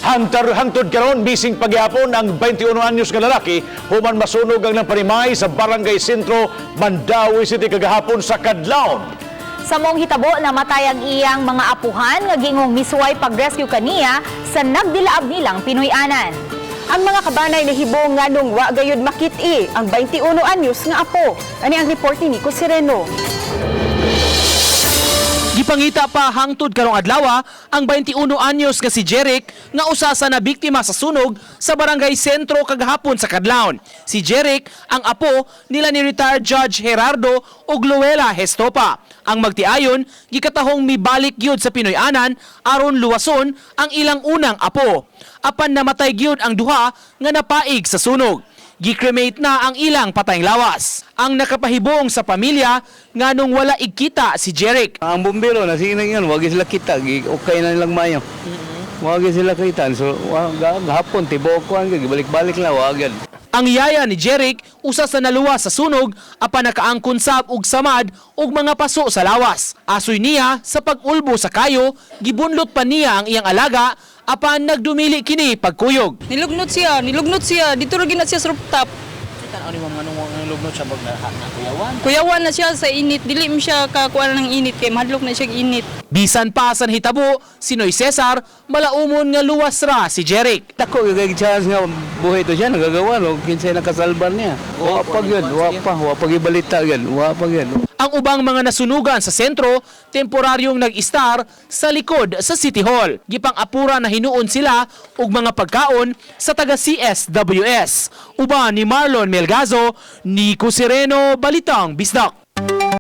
Hangtod karon bising pagyapon ang 21 anyos nga lalaki human masunog ang panimay sa Barangay Sentro, Mandawi City kagahapon sa Kadlawon. Sa mong hitabo, namatay ang iyang mga apuhan nga gingong misway pag-rescue kaniya sa nagdilaab nilang Pinoy-anan. Ang mga kabanay nahibong nga nung wa gayud makit-i ang 21 anyos nga apo. Ani ang report ni Nico Sireno. Gipangita pa hangtod karong adlaw ang 21 anyos nga si Jeric nga usa sa nabiktima sa sunog sa Barangay Sentro kagahapon sa Kadlawon. Si Jeric ang apo nila ni retired Judge Gerardo ug Luella Hestopa. Ang magtiayon gikatahong mibalik gyud sa Pinoy-anan aron luwason ang ilang unang apo. Apan namatay gyud ang duha nga napaig sa sunog. Gikremate na ang ilang patayng lawas. Ang nakapahibong sa pamilya nga nung wala igkita si Jeric. Ang bumbero na sinang yan, wag sila kita, okay na nilang mayo. Wag sila kita, so gahapon tibok ko ang balik-balik lang wag yan. Ang yaya ni Jeric usa sa naluwas sa sunog apan nakaangkon sab og samad ug mga paso sa lawas. Asoy niya sa pag-ulbo sa kayo, gibunlot pa niya ang iyang alaga apan nagdumili kini pagkuyog. Nilugnot siya. Dito ra gina siya sa rooftop. Ano ni mga nilugnot siya bag na kuyawan? Kuyawan na siya sa init. Dili mo siya kakuha ng init kay mahadlok na siya init. Bisan pa sa hitabo, si Noy Cesar malaumon nga luwas ra si Jeric. Dako yung chance nga buhay to siya, nagagawa, no? Kinsay nakasalban niya. Wapag yun, wapag ibalita yun, wapag yun. Ang ubang mga nasunugan sa sentro, temporaryong nag-star sa likod sa City Hall. Gipang-apura na hinuon sila og mga pagkaon sa taga CSWS. Uban ni Marlon Melgazo, Nico Sireno, Balitang Bisdak.